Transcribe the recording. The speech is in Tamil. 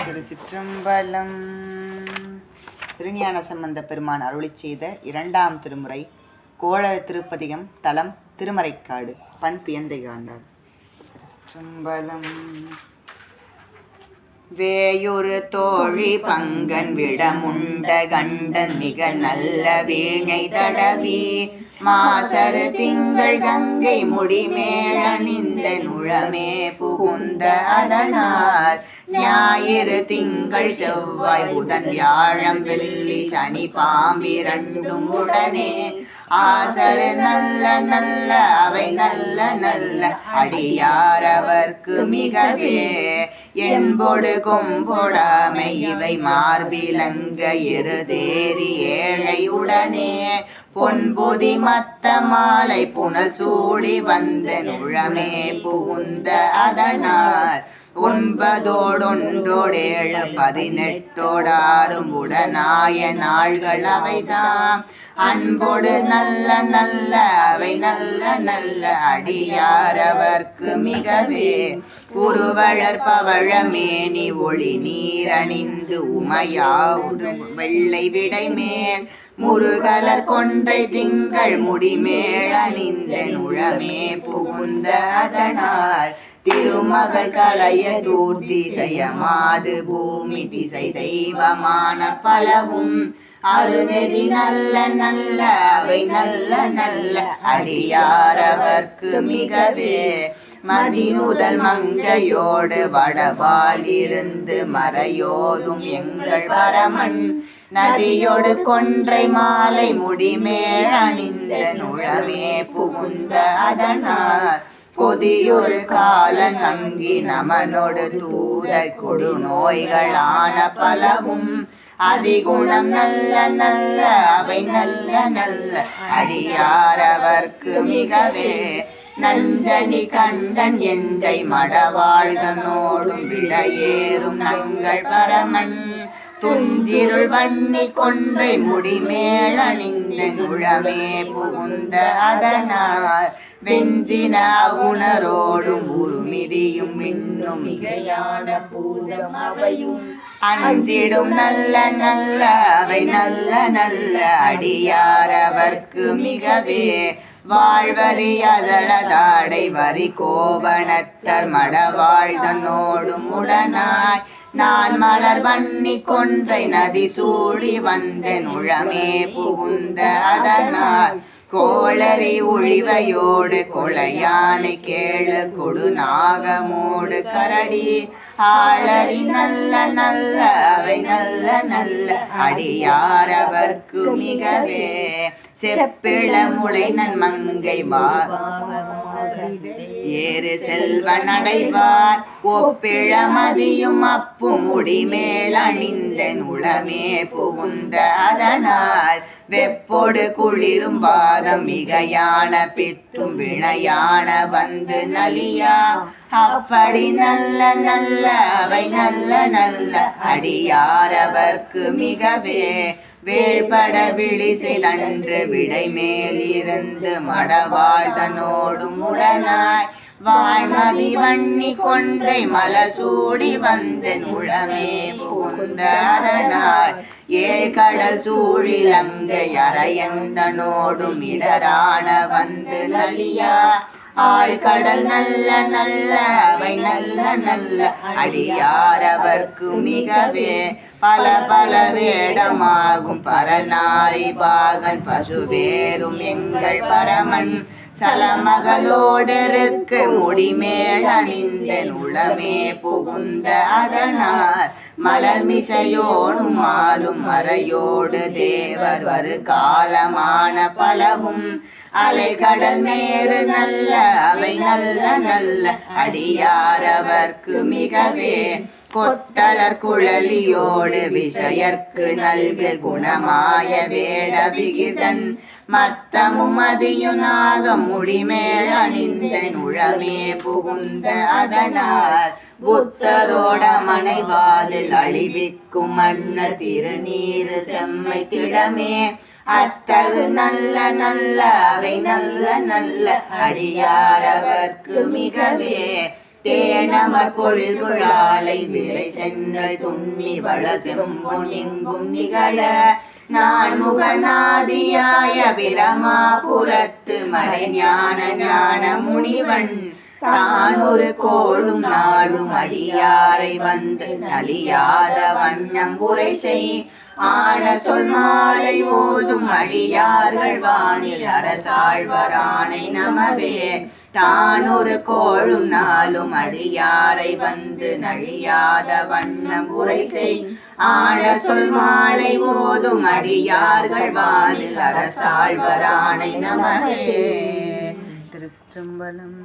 திருச்சிற்றம்பலம். திருஞான சம்பந்த பெருமான் அருளிச் செய்த 2ஆம் திருமுறை கோள திருப்பதிகம். தலம் திருமறைக்காடு. பண் பியந்தை காண்டார். திருச்சிற்றம்பலம். வேயொரு தோழி பங்கன் விடமுண்ட கண்டன் மிக நல்ல வீணை தடவி மாசரு திங்கள் கங்கை முடிமேளணிந்த நுழமே புகுந்த அதனால் ஞாயிறு திங்கள் செவ்வாய் புதன் வியாழம் வெள்ளி சனி பாம்பிரண்டும் உடனே ஆசரு நல்ல நல்ல அவை நல்ல நல்ல அடியார் அவர்க்கு மிகவே என்பொடு கொம்பொடாமை இவை மார்பிலங்க எருதேறி ஏழை உடனே பொன்பொதி மத்த மாலை புனல் சூடி வந்த நுழமே புகுந்த அதனால் 9 18 உடனாய நாள்கள் அவைதாம் அன்போடு நல்ல நல்ல அவை நல்ல நல்ல அடியார் அவர்க்கு மிகவே உருவழற் பவழமேனி ஒளி நீரணிந்து உமையாவுடு வெள்ளை விடைமேல் முருகலர் கொன்றை திங்கள் முடிமேல் அணிந்த நுழமே புகுந்த அதனால் திருமகள் கலைய தூர்த்திசைய மாது பூமி திசை தெய்வமான பலவும் அருநெறி நல்ல நல்ல அவை நல்ல நல்ல அடியார் அவர்க்கு மிகவே மதிநுதல் மங்கையோடு வடபால் இருந்து மறையோதும் எங்கள் பரமன் நதியோடு கொன்றை மாலை முடிமேல் அணிந்த நுழமே புகுந்த அதனால் பொதியொரு காலன் அங்கி நமனோடு தூர கொடு நோய்களான பலவும் அதிகுணம் நல்ல நல்ல அவை நல்ல நல்ல அடியார் அவர்க்கு மிகவே நஞ்சனி கண்டன் எந்தை மடவாழ்கனோடும் விடையேறும் நங்கள் பரமன் துஞ்சிருள் வன்னி கொன்றை முடிமேல் அணிந்த நுழமே புகுந்த அதனால் வெஞ்சின உணரோடும் உருமிதியும் இன்னும் மிகையான பூதம் அவையும் அஞ்சிடும் நல்ல நல்ல அவை நல்ல நல்ல அடியார் அவர்க்கு மிகவே வாழ்வரி அதழதாடை வரி கோவணத்தர் மடவாழ்தனோடும் உடனாய் நான் மலர் வன்னி கொன்றை நதி சூடி வந்த நுழமே புகுந்த அதனால் கோளரி ஒழிவையோடு கொலையானை கேளு கொடு நாகமோடு கரடி ஆளரி நல்ல நல்ல அவை நல்ல நல்ல அடியார் அவர்க்கு மிகவே செப்பிள முளை நன்மங்கை ஏறு செல்வன் அடைவார் ஒப்பிழ மதியும் அப்பு முடிமேல் அணிந்த நுழமே புகுந்த அதனால் வெப்பொடு குளிரும் பாதம் மிகையான பித்தும் வினையான வந்து நலியா அப்படி நல்ல நல்ல அவை நல்ல நல்ல அடியார் அவர்க்கு மிகவே வேள்பட விழிசை நன்று விடை மேலிருந்து மடவாழ்தனோடும் உடனாய் வாய்மதி வன்னி கொன்றை மலர் சூடி வந்த நுழமே புகுந்த அதனால் ஏழ்கடல் சூழிலங்கை அரையந்தனோடும் இடரான வந்து நலியா ஆழ்கடல் நல்ல நல்ல அவை நல்ல நல்ல அடியார் அவர்க்கு மிகவே பல பல வேடமாகும் பரநாரி பாகன் பசுவேரும் எங்கள் பரமன் சலமகளோடு இருக்கு முடிமேல் அணிந்த நுழமே புகுந்த அதனால் மலர் மிசையோடும் மாலும் மறையோடு தேவர் வரு காலமான பலவும் அலைகடல் மேறு நல்ல அவை நல்ல நல்ல அடியார் அவர்க்கு மிகவே கொத்தலர் குழலியோடு விஷயற்கு நல்கு குணமாய வேட விகிதன் மத்தமும் அதியுநாகம் முடிமேல் அணிந்த நுழமே புகுந்த அதனால் புத்தரோட மனைவாதில் அழிவிக்கும் மன்னர் திருநீரு செம்மை திடமே அத்தகு நல்ல நல்ல அவை நல்ல நல்ல அடியார் அவர்க்கு மிகவே தேனமர் பொழில்குழாலை விரை சென்னல் துண்ணி வளர்த்தும் எங்கும் நிகழ நான்முகநாதியாய பிரமாபுரத்து மறைஞான ஞான முனிவன் தானொரு கோளும் நாளும் அடியாரை வந்து நலியாத வண்ணம் உரை செய் ஆன சொல் மாலை ஓதும் அடியார்கள் வானில் அரசாழ்வரானை நமவே தானொரு கோளும் நாளும் அடியாரை வந்து நலியாத வண்ணம் உரை செய் ஆன சொல் மாலை ஓதும் அடியார்கள் வானில் அரசாழ்வரானை நமவே. திருச்சிற்றம்பலம்.